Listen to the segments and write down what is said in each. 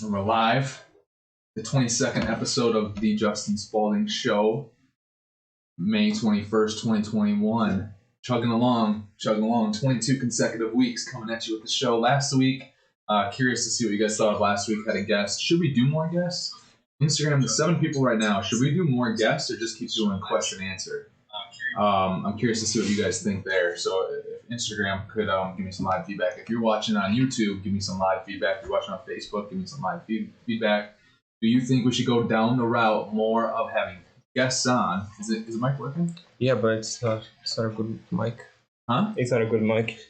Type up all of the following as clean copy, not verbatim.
And we're live. The 22nd episode of the Justin Spaulding Show. May 21st, 2021. Chugging along. 22 consecutive weeks coming at you with the show. Last week, curious to see what you guys thought of last week. Had a guest. Should we do more guests? Instagram, the 7 people right now. Should we do more guests or just keep doing question answer? I'm curious to see what you guys think there. So if Instagram could give me some live feedback. If you're watching on YouTube, give me some live feedback. If you're watching on Facebook, give me some live feedback. Do you think we should go down the route more of having guests on? Is the mic working? Yeah, but it's not a good mic. Huh? It's not a good mic.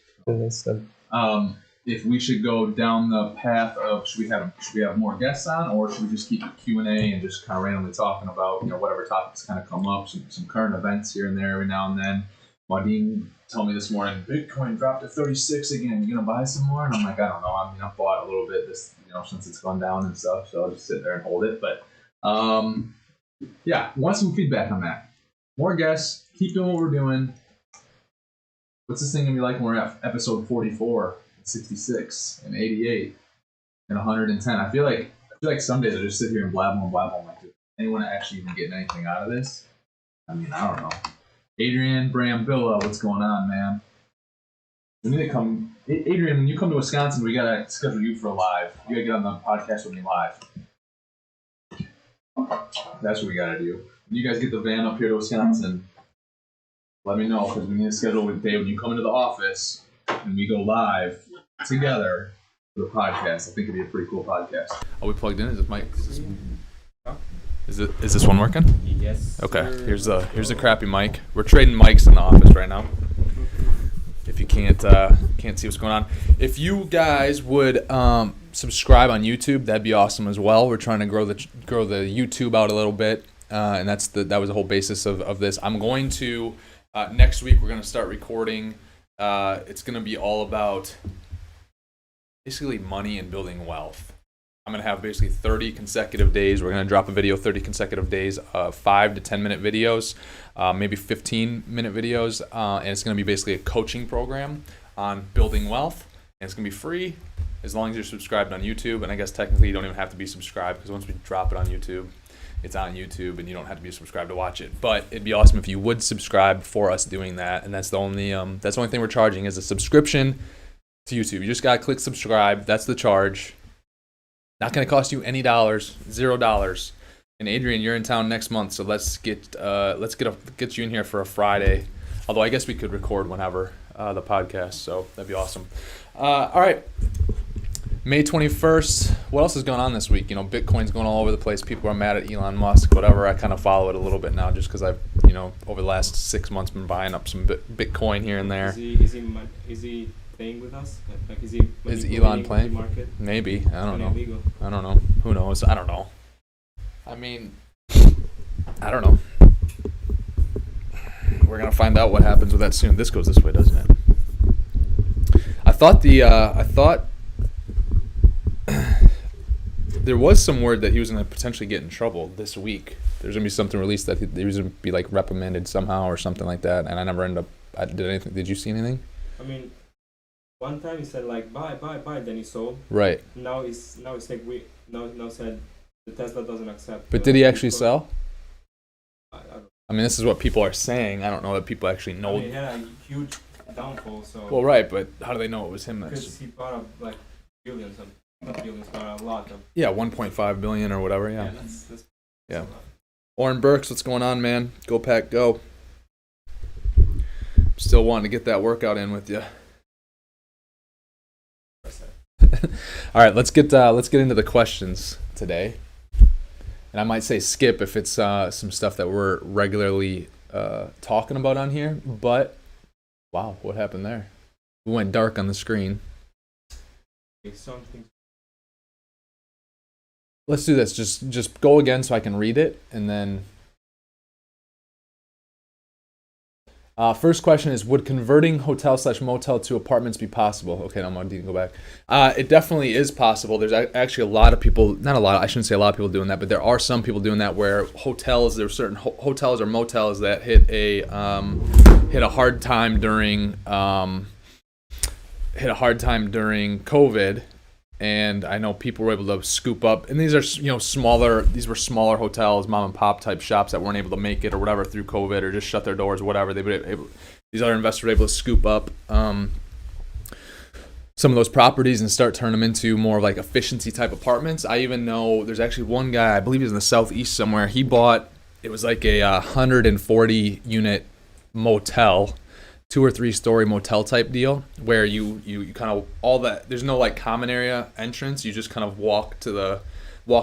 If we should go down the path of should we have more guests on, or should we just keep the Q&A and just kind of randomly talking about whatever topics kind of come up, some current events here and there every now and then. Wadeen told me this morning Bitcoin dropped to 36 again. You gonna buy some more? And I'm like, I don't know. I mean, I've bought a little bit this since it's gone down and stuff, so I'll just sit there and hold it. But yeah, want some feedback on that. More guests. Keep doing what we're doing. What's this thing gonna be like when we're at episode 44? 66 and 88 and 110. I feel like some days I just sit here and blabble. I'm like, does anyone actually even getting anything out of this? I mean, I don't know. Adrian Brambilla, what's going on, man? We need to come. Adrian, when you come to Wisconsin, we gotta schedule you for a live. You gotta get on the podcast with me live. That's what we gotta do. When you guys get the van up here to Wisconsin, let me know, because we need to schedule with Dave when you come into the office and we go live together for the podcast. I think it'd be a pretty cool podcast. Are we plugged in? Is this mic? Is this one working? Yes. Okay. Here's a crappy mic. We're trading mics in the office right now. If you can't see what's going on, if you guys would subscribe on YouTube, that'd be awesome as well. We're trying to grow the YouTube out a little bit, and that was the whole basis of this. I'm going to next week we're going to start recording. It's going to be all about basically money and building wealth. I'm going to have basically 30 consecutive days. We're going to drop a video 30 consecutive days, 5 to 10 minute videos, maybe 15-minute videos, and it's going to be basically a coaching program on building wealth, and it's going to be free as long as you're subscribed on YouTube, and I guess technically you don't even have to be subscribed because once we drop it on YouTube, it's on YouTube, and you don't have to be subscribed to watch it. But it'd be awesome if you would subscribe for us doing that, and that's the only thing we're charging is a subscription to YouTube. You just gotta click subscribe. That's the charge. Not gonna cost you any dollars, $0. And Adrian, you're in town next month, so let's get you in here for a Friday. Although I guess we could record whenever the podcast, so that'd be awesome. All right. May 21st, what else is going on this week? Bitcoin's going all over the place. People are mad at Elon Musk, whatever. I kind of follow it a little bit now just because I've, over the last 6 months been buying up some Bitcoin here and there. Is he playing with us? Like, is Elon playing? The market? Maybe. I don't know. Illegal. I don't know. Who knows? I don't know. I mean, I don't know. We're going to find out what happens with that soon. This goes this way, doesn't it? I thought there was some word that he was going to potentially get in trouble this week. There's going to be something released that he was going to be like reprimanded somehow or something like that, and I never ended up. Did anything? Did you see anything? I mean, one time he said like buy, then he sold. Right. Now it's like now said the Tesla doesn't accept. But did he actually sell? I mean, this is what people are saying. I don't know that people actually know. He had a huge downfall. So. Well, right, but how do they know it was him? Because he bought up like billions of. Not billions, but a lot of. Yeah, 1.5 billion or whatever. Yeah. That's yeah. Oren Burks, what's going on, man? Go Pack, go! Still wanting to get that workout in with you. All right, let's get into the questions today. And I might say skip if it's some stuff that we're regularly talking about on here. But wow, what happened there? We went dark on the screen. Something. Let's do this. Just go again so I can read it, and then. First question is: would converting hotel/motel to apartments be possible? Okay, I'm gonna go back. It definitely is possible. There's actually a lot of people. Not a lot. I shouldn't say a lot of people doing that, but there are some people doing that where hotels. There are certain hotels or motels that hit a hard time during COVID. and I know people were able to scoop up, and these are smaller. These were smaller hotels, mom and pop type shops that weren't able to make it or whatever through COVID or just shut their doors, whatever. These other investors were able to scoop up some of those properties and start turning them into more of like efficiency type apartments. I even know there's actually one guy, I believe he's in the southeast somewhere. He bought, it was like a 140 unit motel, 2 or 3 story motel type deal, where you kind of all that, there's no like common area entrance. You just kind of walk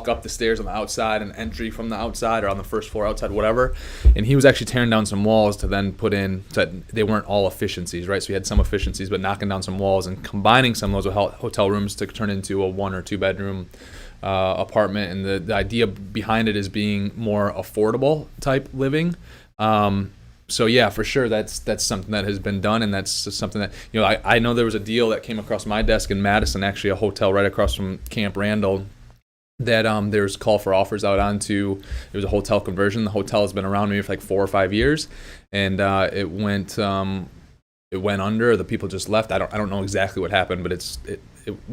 up the stairs on the outside and entry from the outside or on the first floor outside, whatever. And he was actually tearing down some walls to then put in, so that they weren't all efficiencies, right? So he had some efficiencies, but knocking down some walls and combining some of those hotel rooms to turn into a 1 or 2 bedroom apartment. And the idea behind it is being more affordable type living. So yeah, for sure, that's something that has been done, and that's something that, I know there was a deal that came across my desk in Madison, actually a hotel right across from Camp Randall, that there's call for offers out onto. It was a hotel conversion. The hotel has been around maybe for like 4 or 5 years, and it went under. The people just left. I don't know exactly what happened, but it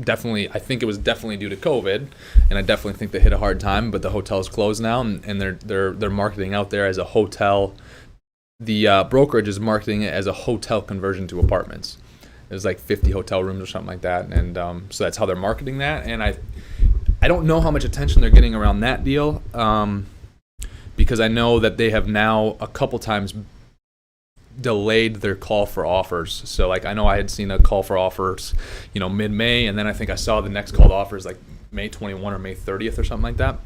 definitely, I think it was definitely due to COVID, and I definitely think they hit a hard time. But the hotel is closed now, and they're marketing out there as a hotel. The brokerage is marketing it as a hotel conversion to apartments. There's like 50 hotel rooms or something like that, and so that's how they're marketing that. And I don't know how much attention they're getting around that deal, because I know that they have now a couple times delayed their call for offers. So like I know I had seen a call for offers, mid-May, and then I think I saw the next call to offers like May 21 or May 30th or something like that.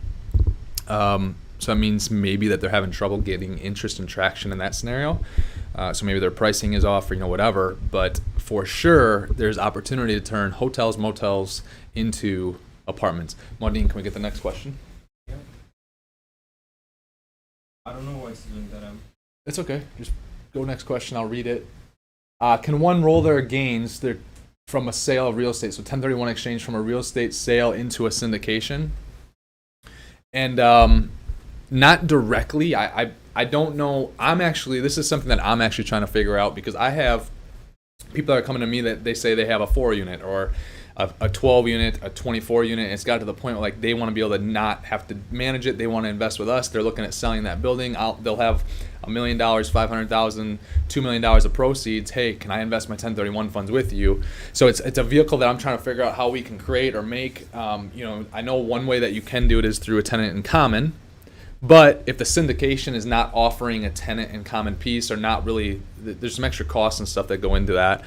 So that means maybe that they're having trouble getting interest and traction in that scenario. So maybe their pricing is off or whatever. But for sure, there's opportunity to turn hotels, motels into apartments. Modine, can we get the next question? Yeah. I don't know why it's doing that. It's okay. Just go next question. I'll read it. Can one roll their gains from a sale of real estate? So 1031 exchange from a real estate sale into a syndication? And not directly. I don't know. This is something that I'm actually trying to figure out, because I have people that are coming to me that they say they have a 4 unit or a 12 unit, a 24 unit. It's got to the point where like they want to be able to not have to manage it. They want to invest with us. They're looking at selling that building. They'll have $1 million, $500,000, $2 million of proceeds. Hey, can I invest my 1031 funds with you? So it's a vehicle that I'm trying to figure out how we can create or make. I know one way that you can do it is through a tenant in common. But if the syndication is not offering a tenant in common piece, or not really, there's some extra costs and stuff that go into that,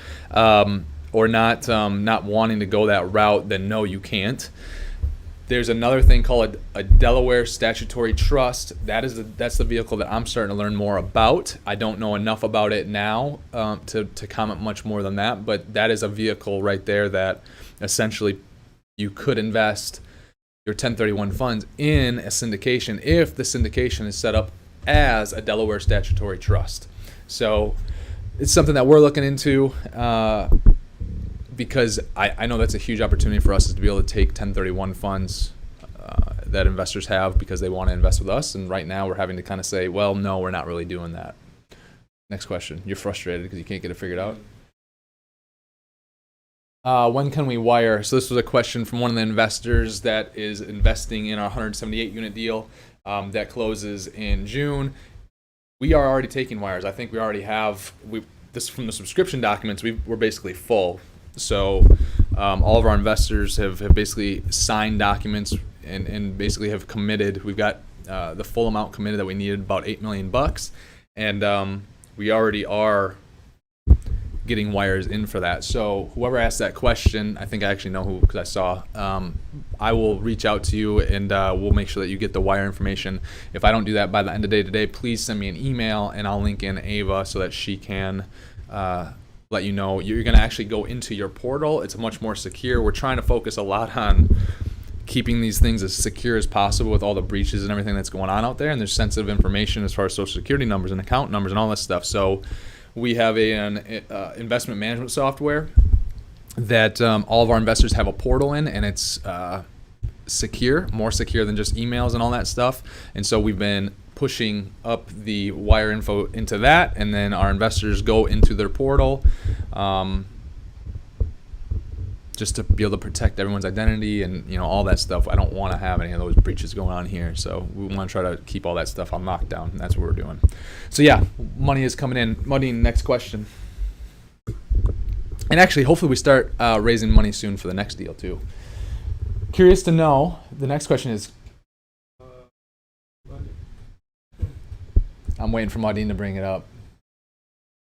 or not wanting to go that route, then no, you can't. There's another thing called a Delaware statutory trust. That's the vehicle that I'm starting to learn more about. I don't know enough about it now to comment much more than that, but that is a vehicle right there that essentially you could invest your 1031 funds in a syndication if the syndication is set up as a Delaware statutory trust. So it's something that we're looking into, because I know that's a huge opportunity for us, is to be able to take 1031 funds that investors have because they want to invest with us. And right now we're having to kind of say, well, no, we're not really doing that. Next question. You're frustrated because you can't get it figured out. When can we wire? So this was a question from one of the investors that is investing in our 178 unit deal that closes in June. We are already taking wires. I think we already have, this from the subscription documents, we're basically full. So all of our investors have basically signed documents and basically have committed. We've got the full amount committed that we needed, about $8 million. And we already are getting wires in for that. So whoever asked that question, I think I actually know who, because I saw. I will reach out to you, and we'll make sure that you get the wire information. If I don't do that by the end of the day today, please send me an email, and I'll link in Ava so that she can let you know. You're going to actually go into your portal. It's much more secure. We're trying to focus a lot on keeping these things as secure as possible with all the breaches and everything that's going on out there. And there's sensitive information as far as social security numbers and account numbers and all this stuff. So we have an investment management software that all of our investors have a portal in, and it's secure, more secure than just emails and all that stuff. And so we've been pushing up the wire info into that, and then our investors go into their portal. just to be able to protect everyone's identity and, you know, all that stuff. I don't want to have any of those breaches going on here. So we want to try to keep all that stuff on lockdown. That's what we're doing. So yeah, money is coming in. Money, next question. And actually, hopefully we start raising money soon for the next deal too. Curious to know, the next question is, I'm waiting for Maudine to bring it up.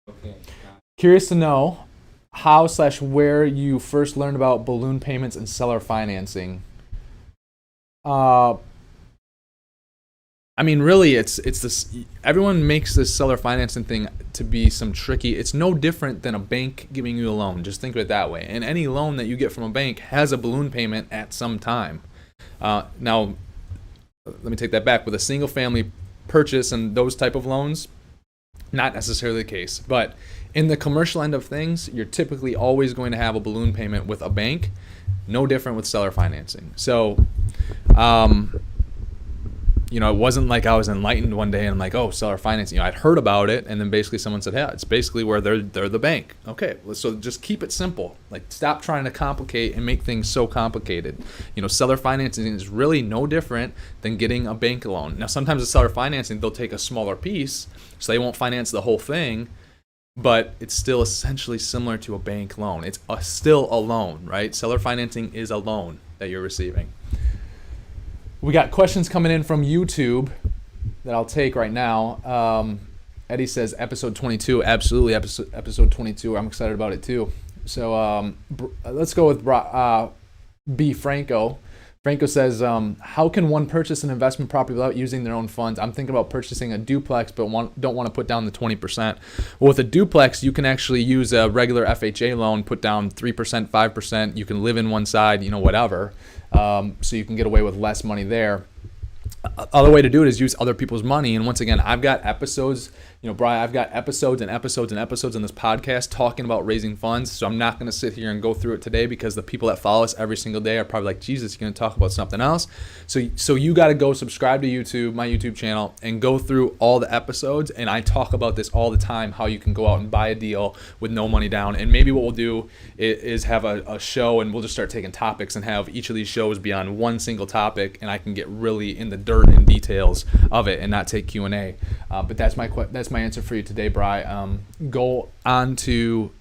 Okay. Curious to know how/where you first learned about balloon payments and seller financing. I mean, really, it's this. Everyone makes this seller financing thing to be some tricky. It's no different than a bank giving you a loan. Just think of it that way. And any loan that you get from a bank has a balloon payment at some time. Now, let me take that back. With a single family purchase and those type of loans, not necessarily the case. But in the commercial end of things, you're typically always going to have a balloon payment with a bank. No different with seller financing. So, you know, it wasn't like I was enlightened one day and I'm like, oh, seller financing. You know, I'd heard about it, and then basically someone said, yeah, it's basically where they're the bank. Okay, so just keep it simple. Like, stop trying to complicate and make things so complicated. You know, seller financing is really no different than getting a bank loan. Now, sometimes the seller financing, they'll take a smaller piece, so they won't finance the whole thing, but it's still essentially similar to a bank loan. It's still a loan, right? Seller financing is a loan that you're receiving. We got questions coming in from YouTube that I'll take right now. Eddie says episode 22. Absolutely, episode 22. I'm excited about it too. So let's go with B. Franco. Franco says, how can one purchase an investment property without using their own funds? I'm thinking about purchasing a duplex, but don't want to put down the 20%. Well, with a duplex, you can actually use a regular FHA loan, put down 3%, 5%. You can live in one side, you know, whatever. So you can get away with less money there. Other way to do it is use other people's money. And once again, I've got episodes, you know, Brian, I've got episodes and episodes and episodes in this podcast talking about raising funds. So I'm not going to sit here and go through it today, because the people that follow us every single day are probably like, Jesus, you're going to talk about something else. So you got to go subscribe to YouTube, my YouTube channel, and go through all the episodes. And I talk about this all the time, how you can go out and buy a deal with no money down. And maybe what we'll do is have a show, and we'll just start taking topics and have each of these shows be on one single topic, and I can get really in the dirt and details of it and not take Q&A. But that's my answer for you today, Bri. Go on to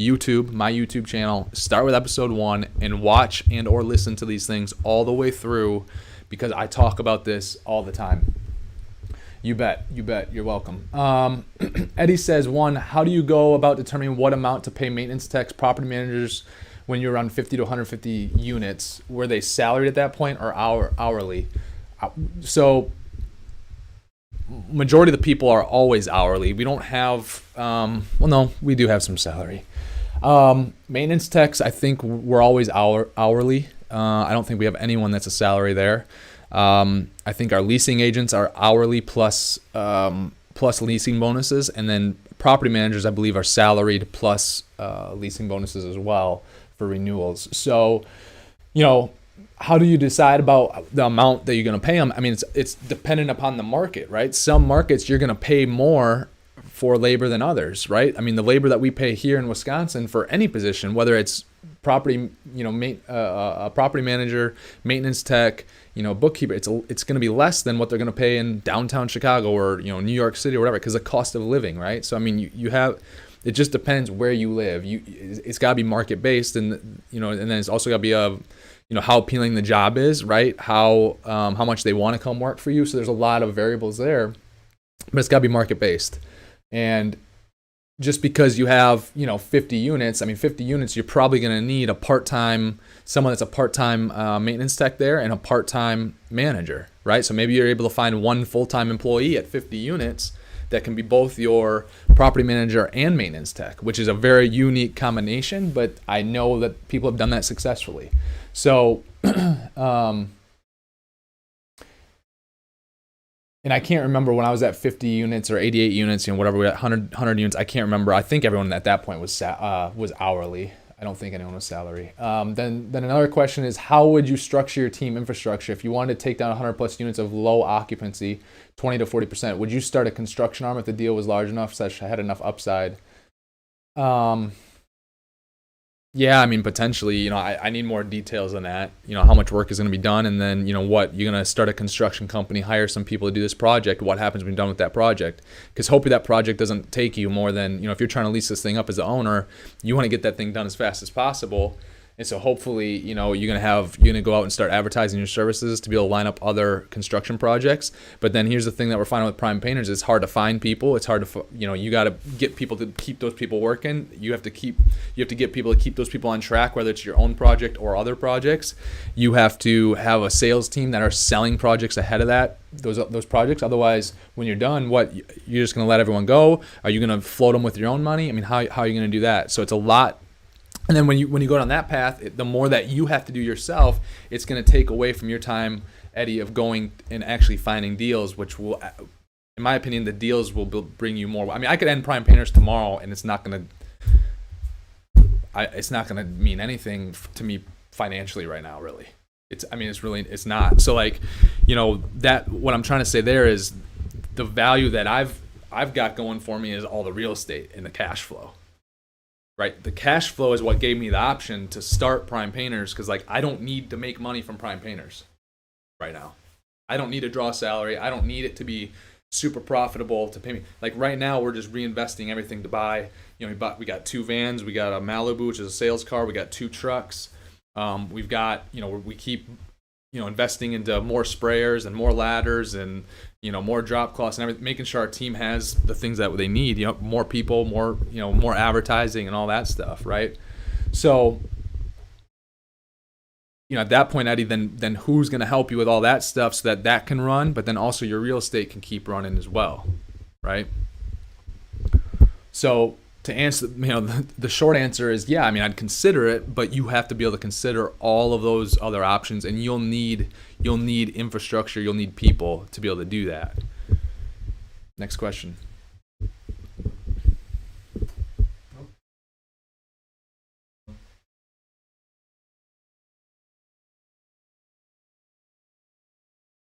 YouTube, my YouTube channel, start with episode 1, and watch and or listen to these things all the way through, because I talk about this all the time. You bet. You're welcome. Eddie says, 1, how do you go about determining what amount to pay maintenance techs, property managers when you're around 50 to 150 units? Were they salaried at that point or hourly? So majority of the people are always hourly. We don't have, no, we do have some salary. Maintenance techs, I think we're always hourly. I don't think we have anyone that's a salary there. I think our leasing agents are hourly plus leasing bonuses, and then property managers, I believe, are salaried plus leasing bonuses as well for renewals. So, you know, how do you decide about the amount that you're going to pay them? I mean, it's dependent upon the market, right? Some markets you're going to pay more for labor than others, right? I mean, the labor that we pay here in Wisconsin for any position, whether it's property, you know, a property manager, maintenance tech, you know, bookkeeper, it's going to be less than what they're going to pay in downtown Chicago or, you know, New York City or whatever, because the cost of living, right? So I mean, you have. It just depends where you live. It's got to be market based, and you know, and then it's also got to be you know, how appealing the job is, right? How much they want to come work for you. So there's a lot of variables there, but it's got to be market based. And just because you have, you know, 50 units, I mean, 50 units, you're probably going to need someone that's a part-time maintenance tech there and a part-time manager, right? So maybe you're able to find one full-time employee at 50 units that can be both your property manager and maintenance tech, which is a very unique combination, but I know that people have done that successfully. So, and I can't remember when I was at 50 units or 88 units, you know, whatever, we had 100 units. I can't remember. I think everyone at that point was hourly. I don't think anyone was salary. Then another question is, how would you structure your team infrastructure if you wanted to take down 100 plus units of low occupancy, 20 to 40%? Would you start a construction arm if the deal was large enough, such had enough upside? Yeah, I mean, potentially, I need more details on that. How much work is going to be done, and then, what you're going to start a construction company, hire some people to do this project. What happens when you're done with that project? Because hopefully that project doesn't take you more than, if you're trying to lease this thing up as the owner, you want to get that thing done as fast as possible. And so hopefully, you're gonna go out and start advertising your services to be able to line up other construction projects. But then here's the thing that we're finding with prime painters: it's hard to find people. It's hard to, you got to get people to keep those people working. You have to get people to keep those people on track, whether it's your own project or other projects. You have to have a sales team that are selling projects ahead of those projects. Otherwise, when you're done, you're just gonna let everyone go? Are you gonna float them with your own money? I mean, how are you gonna do that? So it's a lot. And then when you go down that path, the more that you have to do yourself, it's going to take away from your time, Eddie, of going and actually finding deals, which will, in my opinion, the deals will bring you more. I mean, I could end Prime Painters tomorrow, and it's not going to mean anything to me financially right now, really. It's not. So that what I'm trying to say there is the value that I've got going for me is all the real estate and the cash flow. Right, the cash flow is what gave me the option to start Prime Painters, because I don't need to make money from Prime Painters right now. I don't need to draw a salary. I don't need it to be super profitable to pay me. Right now, we're just reinvesting everything to buy. We got 2 vans, we got a Malibu, which is a sales car, we got 2 trucks. We've got we keep investing into more sprayers and more ladders and more drop cloths and everything, making sure our team has the things that they need, more people, more advertising and all that stuff, right? So at that point, Eddie, then who's going to help you with all that stuff so that can run, but then also your real estate can keep running as well, right? So to answer, the short answer is, yeah, I'd consider it, but you have to be able to consider all of those other options, and you'll need infrastructure, you'll need people to be able to do that. Next question.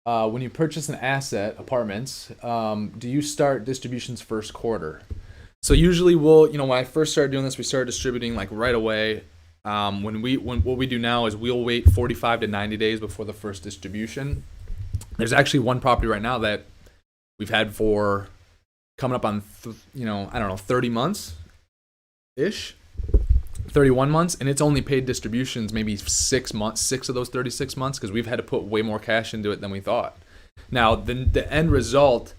When you purchase an asset, apartments, do you start distributions first quarter? So usually when I first started doing this, we started distributing right away. What we do now is we'll wait 45 to 90 days before the first distribution. There's actually one property right now that we've had for coming up on 30 months ish, 31 months, and it's only paid distributions maybe 6 of those 36 months, because we've had to put way more cash into it than we thought. Now the end result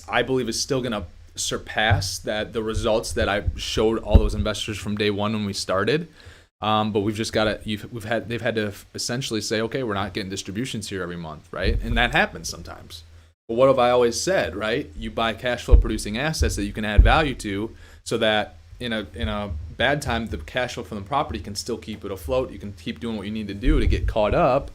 I believe is still gonna surpass the results that I showed all those investors from day one when we started. But we've just got to, they've had to essentially say, okay, we're not getting distributions here every month, right? And that happens sometimes. But what have I always said, right? You buy cash flow producing assets that you can add value to, so that in a bad time, the cash flow from the property can still keep it afloat. You can keep doing what you need to do to get caught up,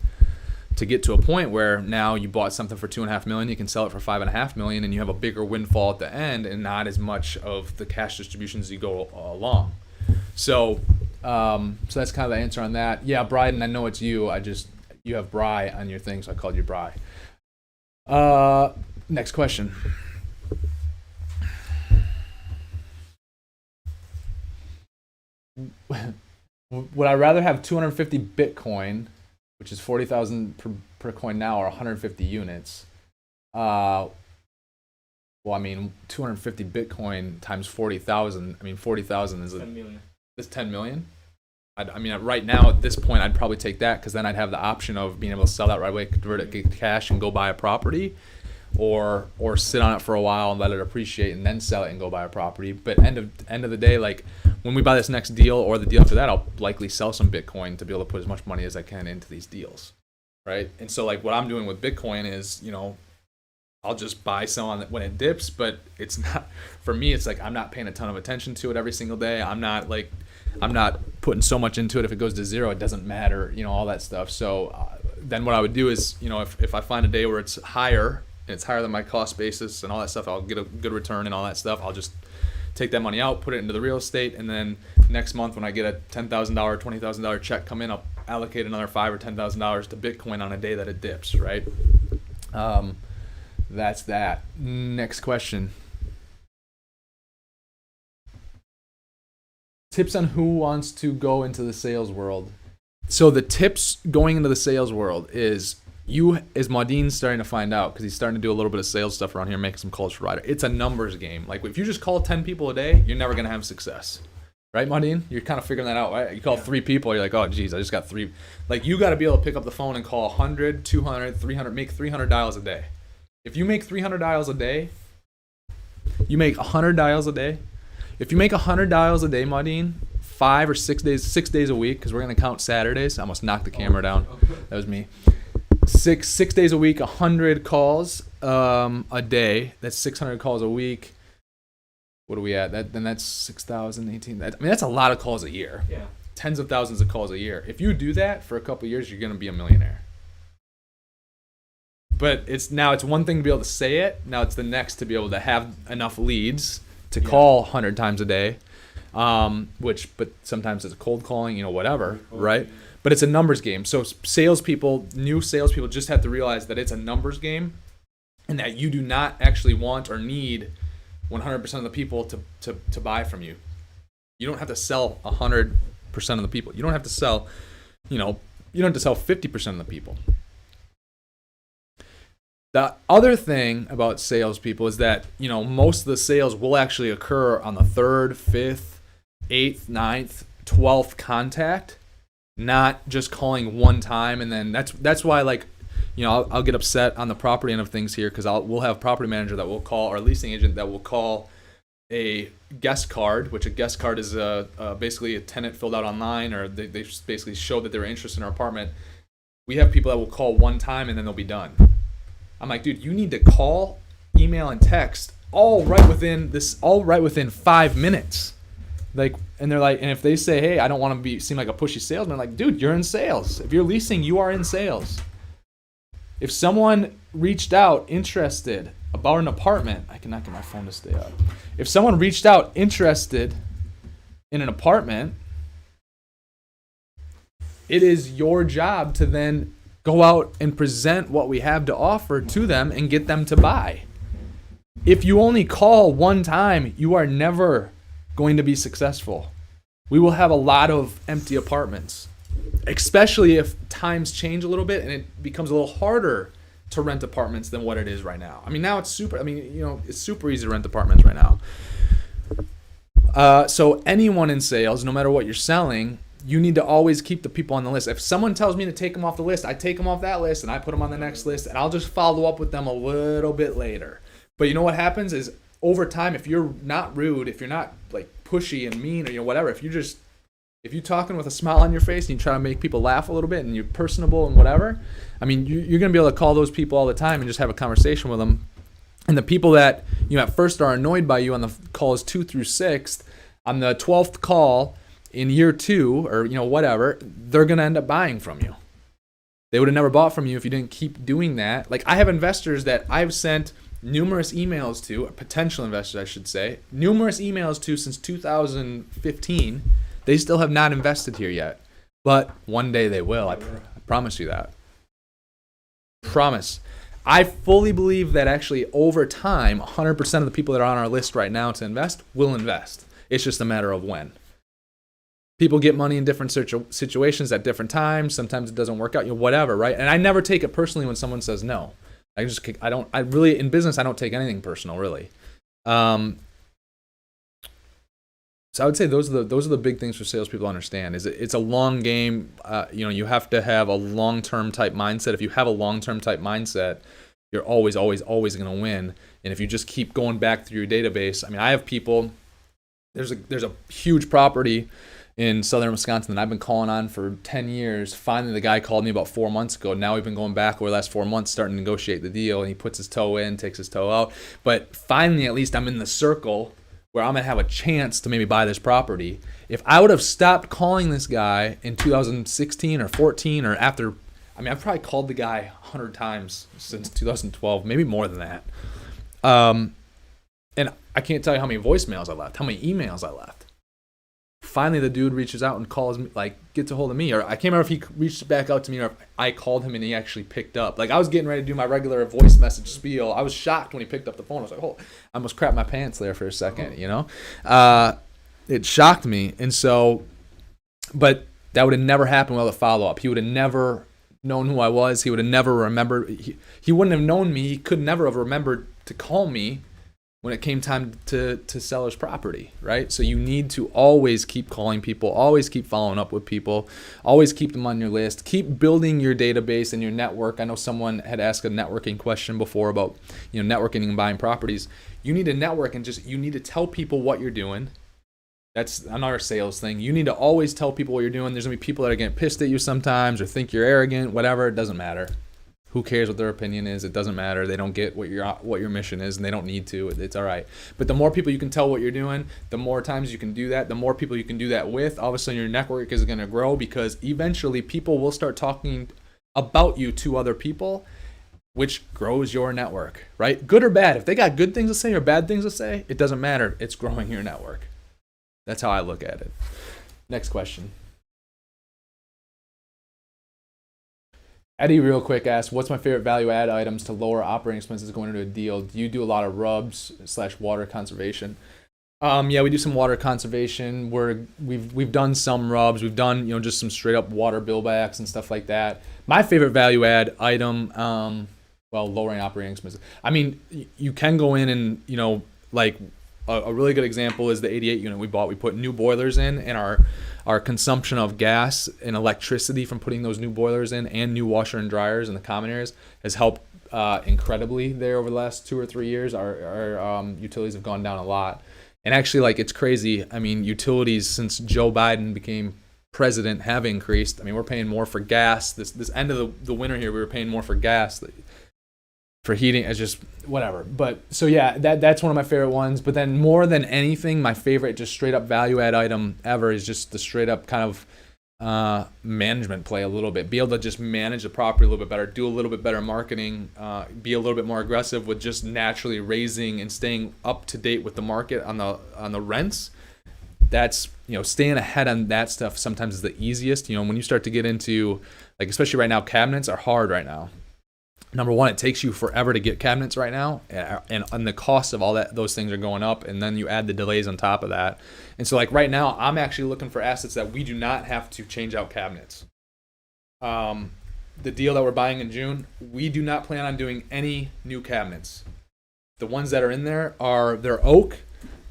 to get to a point where now you bought something for $2.5 million, you can sell it for $5.5 million, and you have a bigger windfall at the end, and not as much of the cash distributions as you go along. So that's kind of the answer on that. Yeah, Bryden, I know it's you. You have Bry on your thing, so I called you Bry. Next question. Would I rather have 250 Bitcoin, which is 40,000 per coin now, or 150 units? 250 Bitcoin times 40,000. 40,000 is 10 million. It's 10 million. Right now at this point, I'd probably take that, because then I'd have the option of being able to sell that right away, convert it to cash, and go buy a property, or sit on it for a while and let it appreciate, and then sell it and go buy a property. But end of the day, when we buy this next deal or the deal after that, I'll likely sell some Bitcoin to be able to put as much money as I can into these deals, right? And so what I'm doing with Bitcoin is, I'll just buy some on when it dips, but it's not, for me, it's I'm not paying a ton of attention to it every single day. I'm not putting so much into it. If it goes to zero, it doesn't matter, all that stuff. So then what I would do is, if I find a day where it's higher, and it's higher than my cost basis and all that stuff, I'll get a good return and all that stuff. I'll just take that money out, put it into the real estate, and then next month when I get a $10,000, $20,000 check come in, I'll allocate another $5,000 or $10,000 to Bitcoin on a day that it dips, right? That's that. Next question. Tips on who wants to go into the sales world. So the tips going into the sales world is Maudin's starting to find out because he's starting to do a little bit of sales stuff around here, making some calls for Ryder. It's a numbers game. Like if you just call 10 people a day, you're never going to have success. Right, Maudin? You're kind of figuring that out, right? You call 3 people, you're like, oh, geez, I just got 3. Like, you got to be able to pick up the phone and call 100, 200, 300, make 300 dials a day. If you make 300 dials a day, you make 100 dials a day. If you make 100 dials a day, Maudin, 5 or 6 days a week, because we're going to count Saturdays. I almost knocked the camera down. That was me. Six days a week, 100 calls a day. That's 600 calls a week. What are we at? Then that's 6,000, 18. That's a lot of calls a year. Yeah. Tens of thousands of calls a year. If you do that for a couple of years, you're going to be a millionaire. But it's one thing to be able to say it. Now it's the next to be able to have enough leads to call 100 times a day. But sometimes it's cold calling, whatever, right? But it's a numbers game. So new salespeople just have to realize that it's a numbers game and that you do not actually want or need 100% of the people to buy from you. You don't have to sell 100% of the people. You don't have to sell, you don't have to sell 50% of the people. The other thing about salespeople is that, most of the sales will actually occur on the 3rd, 5th, 8th, 9th, 12th contact, not just calling one time. And then that's why, I'll get upset on the property end of things here because we'll have a property manager that will call, or a leasing agent that will call a guest card, which a guest card is basically a tenant filled out online, or they basically show that they're interested in our apartment. We have people that will call one time and then they'll be done. I'm like, dude, you need to call, email, and text all right within 5 minutes. And they're like, and if they say, hey, I don't want to seem like a pushy salesman, I'm like, dude, you're in sales. If you're leasing, you are in sales. If someone reached out interested about an apartment, I cannot get my phone to stay up. If someone reached out interested in an apartment, it is your job to then go out and present what we have to offer to them and get them to buy. If you only call one time, you are never going to be successful. We will have a lot of empty apartments, especially if times change a little bit and it becomes a little harder to rent apartments than what it is right now. Now it's super easy to rent apartments right now. So anyone in sales, no matter what you're selling, you need to always keep the people on the list. If someone tells me to take them off the list, I take them off that list and I put them on the next list, and I'll just follow up with them a little bit later. But you know what happens is, over time, if you're not rude, if you're not pushy and mean or whatever, if you're talking with a smile on your face and you try to make people laugh a little bit and you're personable and whatever, you're going to be able to call those people all the time and just have a conversation with them. And the people that at first are annoyed by you on the calls 2 through 6th, on the 12th call in year 2 or whatever, they're going to end up buying from you. They would have never bought from you if you didn't keep doing that. I have investors that I've sent numerous emails to, or potential investors I should say, numerous emails to since 2015. They still have not invested here yet, but one day they will. I promise you that. Promise. I fully believe that actually over time, 100% of the people that are on our list right now to invest will invest. It's just a matter of when. People get money in different situations at different times. Sometimes it doesn't work out, whatever, right? And I never take it personally when someone says no. In business, I don't take anything personal, really. So I would say those are the big things for salespeople to understand. It's a long game. You have to have a long-term type mindset. If you have a long-term type mindset, you're always going to win. And if you just keep going back through your database, I have people. There's a huge property in southern Wisconsin that I've been calling on for 10 years. Finally, the guy called me about 4 months ago. Now we've been going back over the last 4 months, starting to negotiate the deal, and he puts his toe in, takes his toe out. But finally, at least I'm in the circle where I'm going to have a chance to maybe buy this property. If I would have stopped calling this guy in 2016 or 14 or after, I've probably called the guy 100 times since 2012, maybe more than that. And I can't tell you how many voicemails I left, how many emails I left. Finally, the dude reaches out and calls me, gets a hold of me. Or I can't remember if he reached back out to me or if I called him and he actually picked up. I was getting ready to do my regular voice message spiel. I was shocked when he picked up the phone. I was like, oh, I almost crapped my pants there for a second, it shocked me. And so, but that would have never happened without a follow-up. He would have never known who I was. He would have never remembered. He wouldn't have known me. He could never have remembered to call me when it came time to sell his property, right? So you need to always keep calling people, always keep following up with people, always keep them on your list, keep building your database and your network. I know someone had asked a networking question before about, networking and buying properties. You need to network and you need to tell people what you're doing. That's another sales thing. You need to always tell people what you're doing. There's going to be people that are getting pissed at you sometimes or think you're arrogant, whatever. It doesn't matter. Who cares what their opinion is? It doesn't matter. They don't get what your mission is, and they don't need to. It's all right. But the more people you can tell what you're doing, the more times you can do that, the more people you can do that with, all of a sudden your network is going to grow, because eventually people will start talking about you to other people, which grows your network, right? Good or bad. If they got good things to say or bad things to say, it doesn't matter. It's growing your network. That's how I look at it. Next question. Eddie real quick asks, what's my favorite value add items to lower operating expenses going into a deal? Do you do a lot of rubs / water conservation? Yeah, we do some water conservation. We've done some rubs. We've done, just some straight up water billbacks and stuff like that. My favorite value add item, lowering operating expenses. I mean, you can go in and, like a really good example is the 88 unit we bought. We put new boilers in, and our consumption of gas and electricity from putting those new boilers in and new washer and dryers in the common areas has helped incredibly there over the last 2 or 3 years. Our utilities have gone down a lot. And actually, it's crazy. I mean, utilities since Joe Biden became president have increased. I mean, we're paying more for gas. This end of the winter here, we were paying more for gas. For heating, it's just whatever. But so yeah, that's one of my favorite ones. But then more than anything, my favorite just straight up value add item ever is just the straight up kind of management play a little bit. Be able to just manage the property a little bit better, do a little bit better marketing, be a little bit more aggressive with just naturally raising and staying up to date with the market on the rents. That's, staying ahead on that stuff sometimes is the easiest. When you start to get into, especially right now, cabinets are hard right now. Number one, it takes you forever to get cabinets right now, and the cost of all those things are going up, and then you add the delays on top of that. And so right now, I'm actually looking for assets that we do not have to change out cabinets. The deal that we're buying in June, we do not plan on doing any new cabinets. The ones that are in there they're oak,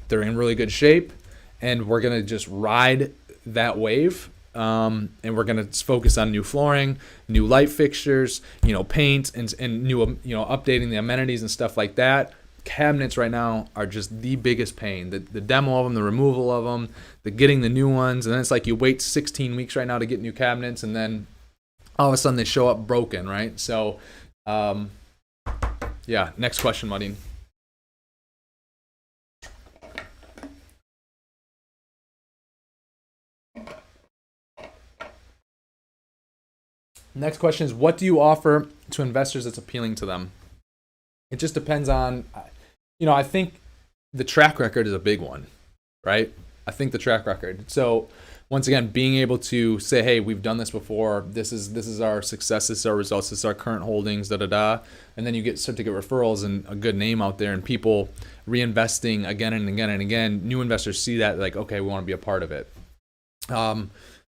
they're in really good shape, and we're gonna just ride that wave. And we're going to focus on new flooring, new light fixtures, paint, and new, updating the amenities and stuff like that. Cabinets right now are just the biggest pain. The demo of them, the removal of them, the getting the new ones, and then it's you wait 16 weeks right now to get new cabinets, and then all of a sudden they show up broken, right? So, yeah. Next question, Martin. Next question is, what do you offer to investors that's appealing to them? It just depends on, I think the track record is a big one, right? I think the track record. So once again, being able to say, hey, we've done this before. This is our success. This is our results. This is our current holdings, and then you start to get referrals and a good name out there, and people reinvesting again and again and again. New investors see that, okay, we want to be a part of it.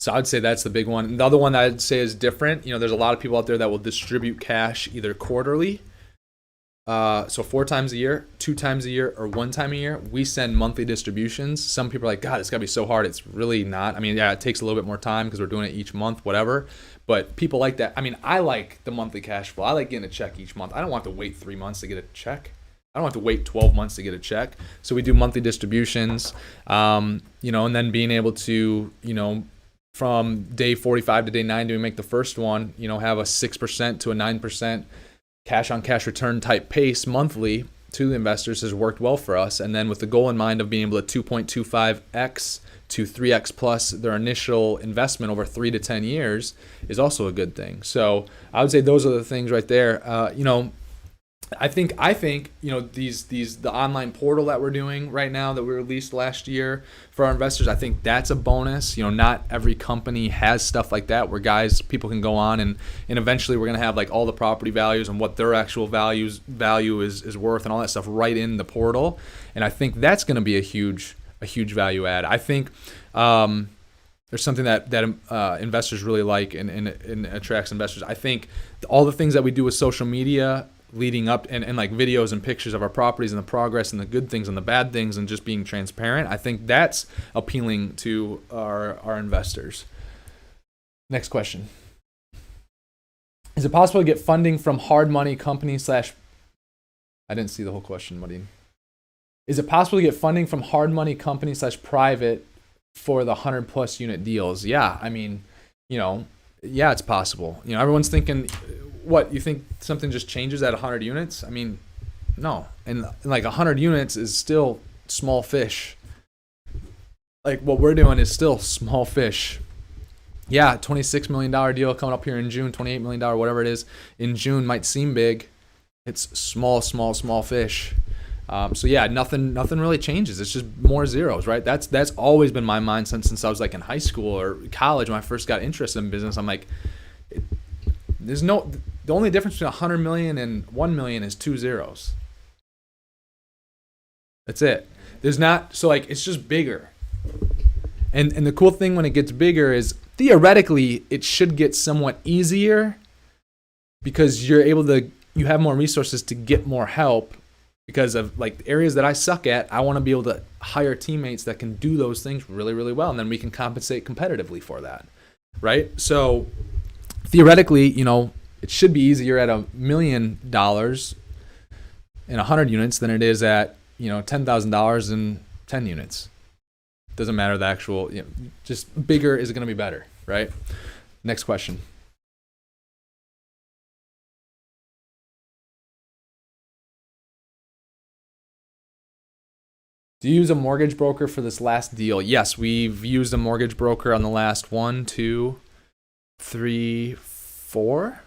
So I'd say that's the big one. And the other one that I'd say is different. There's a lot of people out there that will distribute cash either quarterly, so 4 times a year, 2 times a year, or 1 time a year. We send monthly distributions. Some people are like, God, it's got to be so hard. It's really not. I mean, yeah, it takes a little bit more time because we're doing it each month, whatever. But people like that. I mean, I like the monthly cash flow. I like getting a check each month. I don't want to wait 3 months to get a check. I don't have to wait 12 months to get a check. So we do monthly distributions, and then being able to, from day 45 to day 90, we make the first one, have a 6% to a 9% cash on cash return type pace monthly to the investors has worked well for us. And then with the goal in mind of being able to 2.25x to 3x plus their initial investment over 3 to 10 years is also a good thing. So I would say those are the things right there. I think the online portal that we're doing right now that we released last year for our investors, I think that's a bonus. Not every company has stuff like that where people can go on and eventually we're going to have all the property values and what their actual value is worth and all that stuff right in the portal. And I think that's going to be a huge a huge value add. I think there's something that investors really like and attracts investors. I think all the things that we do with social media leading up and like videos and pictures of our properties and the progress and the good things and the bad things and just being transparent, I think that's appealing to our investors. Next question. Is it possible to get funding from hard money companies / I didn't see the whole question, Modine. Is it possible to get funding from hard money companies / private for the 100+ unit deals? Yeah, I mean, yeah, it's possible. Everyone's thinking, what, you think something just changes at 100 units? I mean, no. And like 100 units is still small fish. Like what we're doing is still small fish. Yeah, $26 million deal coming up here in June, $28 million, whatever it is, in June might seem big. It's small fish. So yeah, nothing really changes. It's just more zeros, right? That's always been my mindset since I was like in high school or college when I first got interested in business. I'm like, the only difference between 100 million and 1 million is 2 zeros. That's it. It's just bigger. And the cool thing when it gets bigger is theoretically it should get somewhat easier because you have more resources to get more help because of like areas that I suck at. I want to be able to hire teammates that can do those things really, really well. And then we can compensate competitively for that. Right. So theoretically, it should be easier at $1 million in 100 units than it is at, $10,000 in 10 units. Doesn't matter the actual, just bigger is going to be better, right? Next question. Do you use a mortgage broker for this last deal? Yes, we've used a mortgage broker on the last 1, 2, 3, 4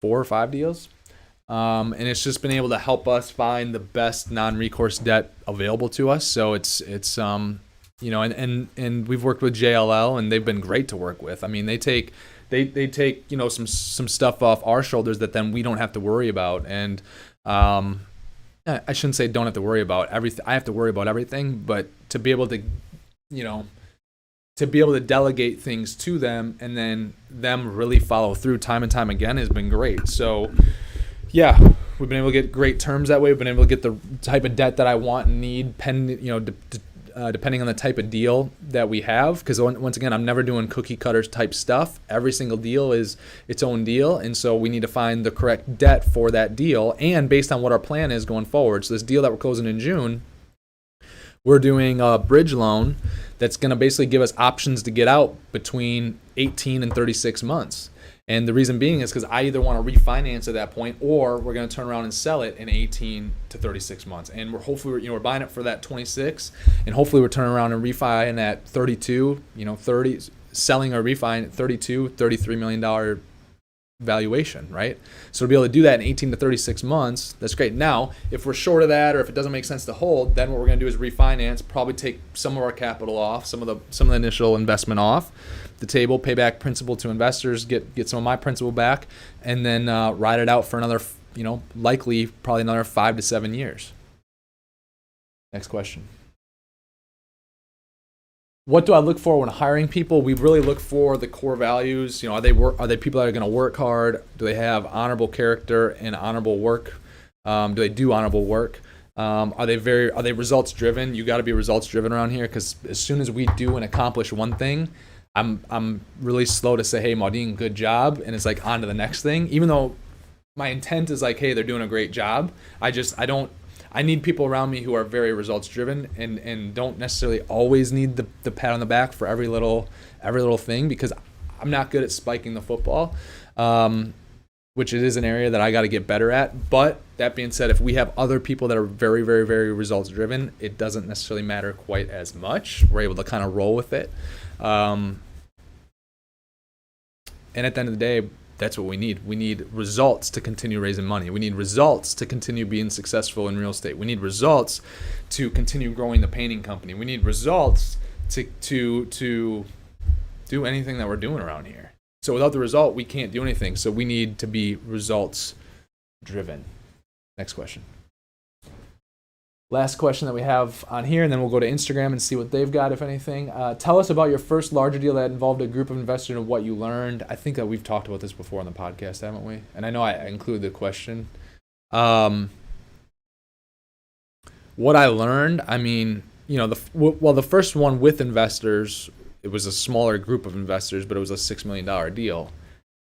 or 5 deals. And it's just been able to help us find the best non-recourse debt available to us. So it's and we've worked with JLL and they've been great to work with. I mean, they take some stuff off our shoulders that then we don't have to worry about. And I shouldn't say don't have to worry about everything. I have to worry about everything, but to be able to delegate things to them and then them really follow through time and time again has been great. So yeah, we've been able to get great terms that way. We've been able to get the type of debt that I want and need, depending on the type of deal that we have. Because once again, I'm never doing cookie cutters type stuff. Every single deal is its own deal, and so we need to find the correct debt for that deal, and based on what our plan is going forward. So this deal that we're closing in June, we're doing a bridge loan that's going to basically give us options to get out between 18 and 36 months. And the reason being is because I either want to refinance at that point or we're going to turn around and sell it in 18 to 36 months. And we're buying it for that 26, and hopefully we're turning around and refining at 32, 30, selling or refining at 32, $33 million valuation, right? So to be able to do that in 18 to 36 months, that's great. Now, if we're short of that or if it doesn't make sense to hold, then what we're going to do is refinance, probably take some of our capital off, some of the initial investment off the table, pay back principal to investors, get some of my principal back, and then ride it out for another, likely probably another 5 to 7 years. Next question. What do I look for when hiring people? We really look for the core values. Are they people that are going to work hard? Do they have honorable character and honorable work? Do they do honorable work? Are they results driven? You got to be results driven around here, because as soon as we do and accomplish one thing, I'm really slow to say, hey, Maudine, good job, and it's like on to the next thing. Even though my intent is like, hey, they're doing a great job. I need people around me who are very results driven and don't necessarily always need the pat on the back for every little thing, because I'm not good at spiking the football, which it is an area that I got to get better at. But that being said, if we have other people that are very, very, very results driven, it doesn't necessarily matter quite as much. We're able to kind of roll with it. And at the end of the day, that's what we need. We need results to continue raising money. We need results to continue being successful in real estate. We need results to continue growing the painting company. We need results to do anything that we're doing around here. So without the result, we can't do anything. So we need to be results driven. Next question. Last question that we have on here, and then we'll go to Instagram and see what they've got, if anything. Tell us about your first larger deal that involved a group of investors and what you learned. I think that we've talked about this before on the podcast, haven't we? And I know I included the question. What I learned, I mean, the first one with investors, it was a smaller group of investors, but it was a $6 million deal.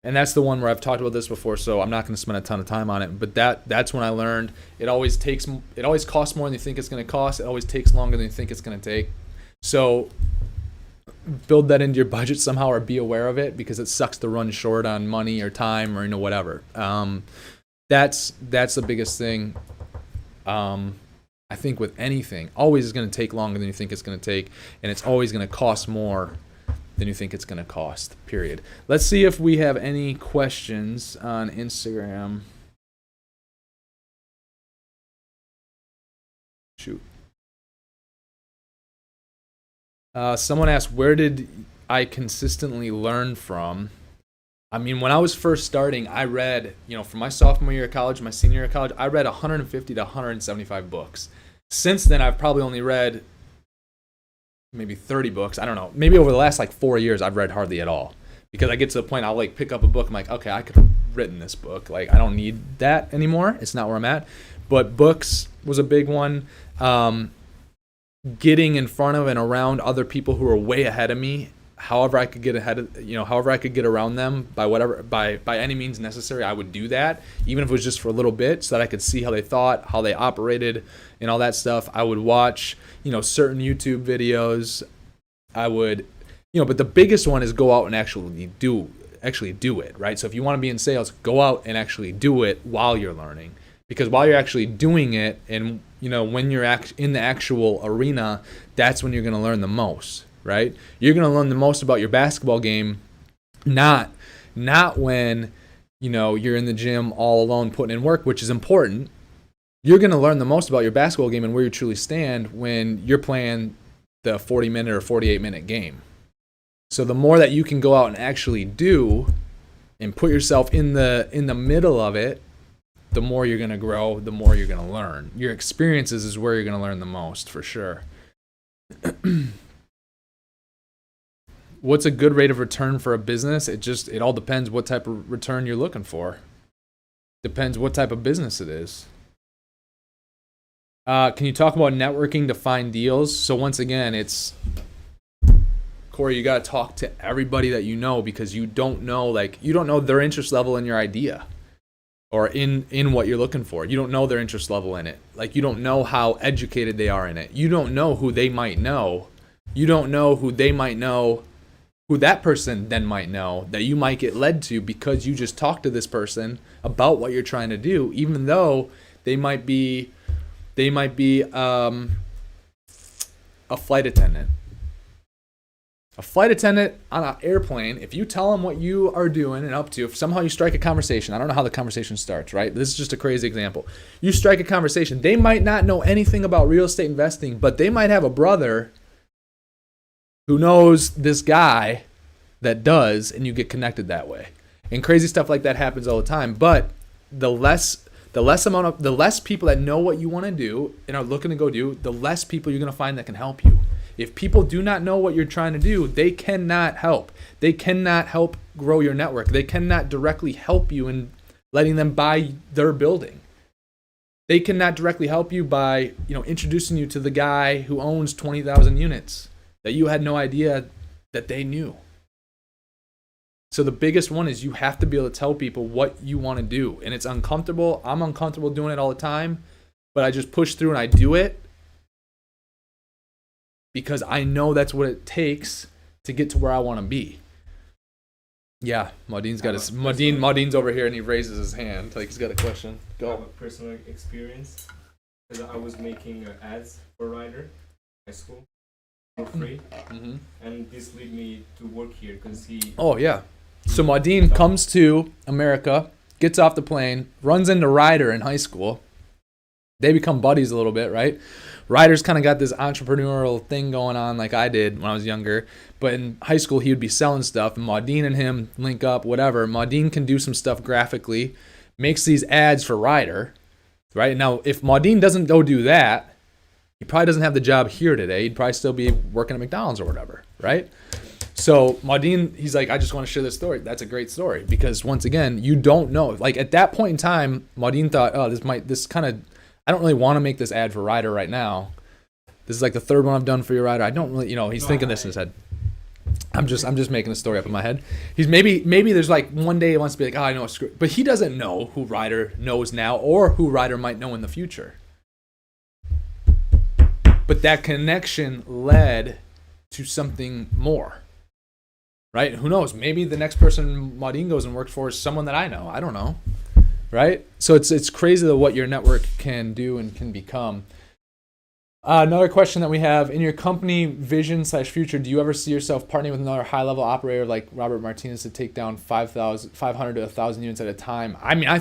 And that's the one where I've talked about this before, so I'm not going to spend a ton of time on it. But that's when I learned it always costs more than you think it's going to cost. It always takes longer than you think it's going to take. So build that into your budget somehow, or be aware of it, because it sucks to run short on money or time or whatever. That's the biggest thing. I think with anything, always is going to take longer than you think it's going to take, and it's always going to cost more than you think it's going to cost, period. Let's see if we have any questions on Instagram. Shoot. Someone asked, where did I consistently learn from? I mean, when I was first starting, I read, from my sophomore year of college, my senior year of college, I read 150 to 175 books. Since then, I've probably only read maybe 30 books. I don't know. Maybe over the last 4 years, I've read hardly at all, because I get to the point I'll pick up a book. I'm like, okay, I could have written this book. I don't need that anymore. It's not where I'm at. But books was a big one. Getting in front of and around other people who are way ahead of me, however I could get around them by any means necessary, I would do that, even if it was just for a little bit, so that I could see how they thought, how they operated, and all that stuff. I would watch, certain YouTube videos. I would, but the biggest one is go out and actually do it, right? So if you want to be in sales, go out and actually do it while you're learning, because while you're actually doing it, and when you're in the actual arena, that's when you're going to learn the most. Right? You're going to learn the most about your basketball game, not when, you're in the gym all alone putting in work, which is important. You're going to learn the most about your basketball game and where you truly stand when you're playing the 40-minute or 48-minute game. So the more that you can go out and actually do and put yourself in the middle of it, the more you're going to grow, the more you're going to learn. Your experiences is where you're going to learn the most, for sure. What's a good rate of return for a business? It all depends what type of return you're looking for. Depends what type of business it is. Can you talk about networking to find deals? So once again, it's, Corey, you got to talk to everybody that you know, because you don't know their interest level in your idea, or in what you're looking for. You don't know their interest level in it. You don't know how educated they are in it. You don't know who they might know. You don't know who they might know, who that person then might know, that you might get led to because you just talked to this person about what you're trying to do, even though they might be a flight attendant. A flight attendant on an airplane, if you tell them what you are doing and up to, if somehow you strike a conversation, I don't know how the conversation starts, right? This is just a crazy example. You strike a conversation. They might not know anything about real estate investing, but they might have a brother who knows this guy that does, and you get connected that way. And crazy stuff like that happens all the time. But the less people that know what you want to do and are looking to go do, the less people you're going to find that can help you. If people do not know what you're trying to do, they cannot help. They cannot help grow your network. They cannot directly help you in letting them buy their building. They cannot directly help you by, introducing you to the guy who owns 20,000 units that you had no idea that they knew. So the biggest one is you have to be able to tell people what you want to do. And it's uncomfortable. I'm uncomfortable doing it all the time, but I just push through and I do it because I know that's what it takes to get to where I want to be. Yeah, Maudine's over here and he raises his hand like he's got a question. Go. I have a personal experience because I was making ads for Ryder High School for free, and this led me to work here because he. Oh yeah. So Maudine comes to America, gets off the plane, runs into Ryder in high school. They become buddies a little bit, right? Ryder's kind of got this entrepreneurial thing going on like I did when I was younger. But in high school, he would be selling stuff, and Maudine and him link up, whatever. Maudine can do some stuff graphically, makes these ads for Ryder, right? Now, if Maudine doesn't go do that, He probably doesn't have the job here today. He'd probably still be working at McDonald's or whatever, right? So Maudine, he's like, I just want to share this story. That's a great story because once again, you don't know. Like at that point in time, Maudine thought, oh, I don't really want to make this ad for Ryder right now. This is like the third one I've done for your Ryder. I don't really, he's thinking this in his head. I'm just making a story up in my head. He's maybe there's like one day he wants to be like, oh, I know, but he doesn't know who Ryder knows now or who Ryder might know in the future. But that connection led to something more, right? Who knows? Maybe the next person Maudine goes and works for is someone that I know. I don't know, right? So it's crazy what your network can do and can become. Another question that we have, in your company vision / future, do you ever see yourself partnering with another high-level operator like Robert Martinez to take down 500 to 1,000 units at a time? I mean, I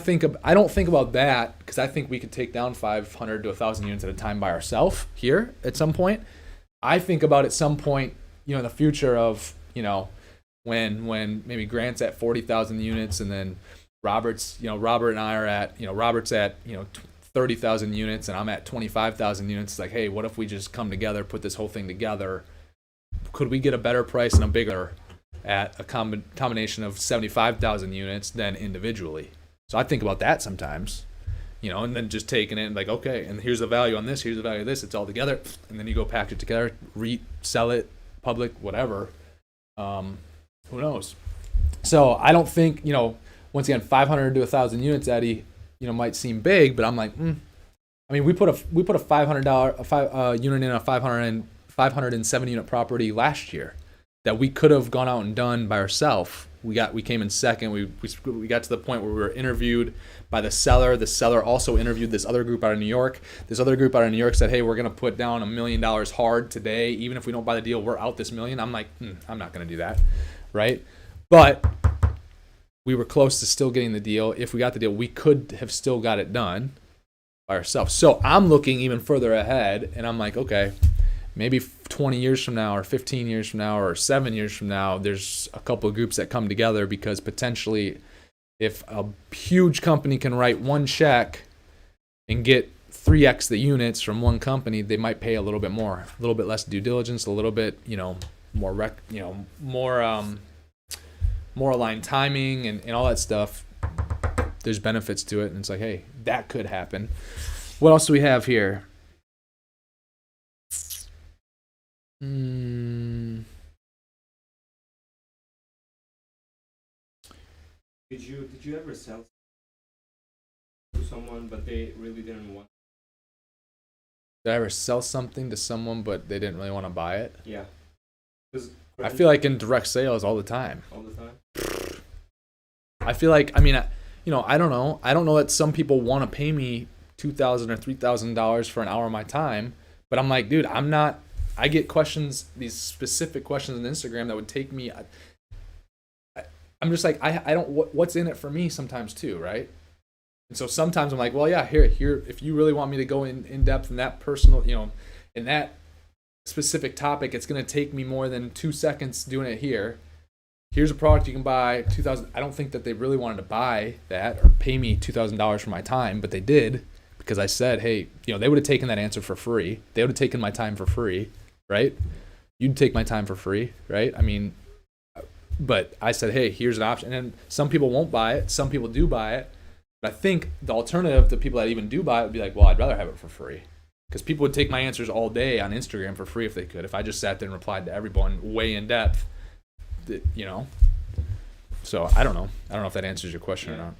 don't think about that because I think we could take down 500 to 1,000 units at a time by ourselves here at some point. I think about at some point, in the future of, when maybe Grant's at 40,000 units and then Robert and I are at, Robert's at, 30,000 units and I'm at 25,000 units. It's like, hey, what if we just come together, put this whole thing together? Could we get a better price and a bigger at a combination of 75,000 units than individually? So I think about that sometimes, and then just taking it and like, okay, and here's the value on this, here's the value of this, it's all together. And then you go package it together, sell it, public, whatever. Who knows? So I don't think, once again, 500 to 1,000 units, Eddie, might seem big, but I'm like, I mean, we put a $500 unit in a 570 unit property last year that we could have gone out and done by ourselves. We came in second. We got to the point where we were interviewed by the seller. The seller also interviewed this other group out of New York. This other group out of New York said, hey, we're gonna put down $1 million hard today. Even if we don't buy the deal, we're out this $1 million. I'm like, I'm not gonna do that, right? But we were close to still getting the deal. If we got the deal, we could have still got it done by ourselves. So I'm looking even further ahead, and I'm like, okay, maybe 20 years from now or 15 years from now or 7 years from now, there's a couple of groups that come together because potentially if a huge company can write one check and get 3x the units from one company, they might pay a little bit more, a little bit less due diligence, a little bit, more aligned timing and all that stuff. There's benefits to it, and it's like, hey, that could happen. What else do we have here? Did you ever sell to someone but they really didn't want? Did I ever sell something to someone but they didn't really want to buy it? Yeah. I feel like in direct sales all the time. All the time? I feel like, I don't know. I don't know that some people want to pay me $2,000 or $3,000 for an hour of my time, but I'm like, dude, I get questions, these specific questions on Instagram that would take me, I'm just like, I don't, what's in it for me sometimes too, right? And so sometimes I'm like, well, yeah, here, if you really want me to go in depth in that personal, in that specific topic, it's going to take me more than 2 seconds doing it here. Here's a product you can buy, $2,000. I don't think that they really wanted to buy that or pay me $2,000 for my time, but they did because I said, hey, they would have taken that answer for free. They would have taken my time for free, right? You'd take my time for free, right? I mean, but I said, hey, here's an option. And some people won't buy it. Some people do buy it. But I think the alternative to people that even do buy it would be like, well, I'd rather have it for free. Because people would take my answers all day on Instagram for free if they could. If I just sat there and replied to everyone way in depth, So I don't know. I don't know if that answers your question or not.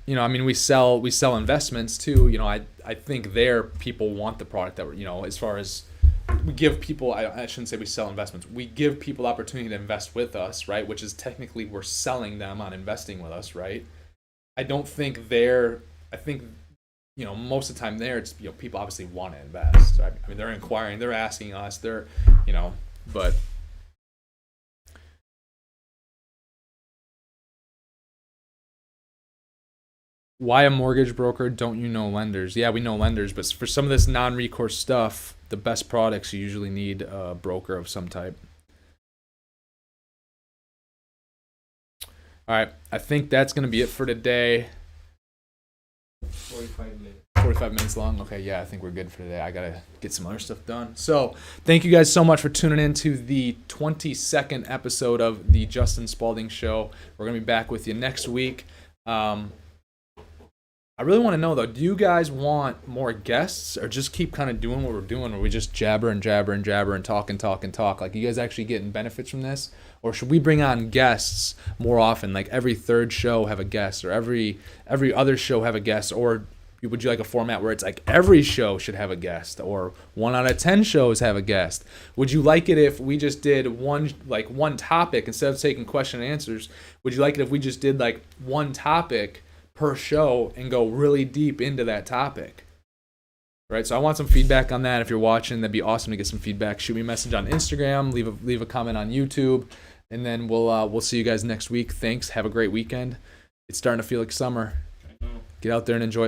We sell investments too. I think there people want the product that we're, as far as we give people, I shouldn't say we sell investments. We give people opportunity to invest with us, right? Which is technically we're selling them on investing with us, right? I don't think I think, most of the time there, it's, people obviously want to invest. Right? I mean, they're inquiring, they're asking us, but why a mortgage broker? Don't you know lenders? Yeah, we know lenders, but for some of this non-recourse stuff, the best products, you usually need a broker of some type. All right, I think that's going to be it for today. 45 minutes. 45 minutes long. Okay, yeah, I think we're good for today. I gotta get some other stuff done. So thank you guys so much for tuning in to the 22nd episode of the Justin Spaulding Show. We're gonna be back with you next week. I really want to know, though, do you guys want more guests or just keep kind of doing what we're doing where we just jabber and talk and talk? Like, you guys actually getting benefits from this? Or should we bring on guests more often? Like, every third show have a guest, or every other show have a guest? Or would you like a format where it's like every show should have a guest, or 1 out of 10 shows have a guest? Would you like it if we just did one topic instead of taking question and answers? Would you like it if we just did like one topic per show and go really deep into that topic? Right, so I want some feedback on that. If you're watching, that'd be awesome to get some feedback. Shoot me a message on Instagram, leave a comment on YouTube, and then we'll see you guys next week. Thanks. Have a great weekend. It's starting to feel like summer. Get out there and enjoy it.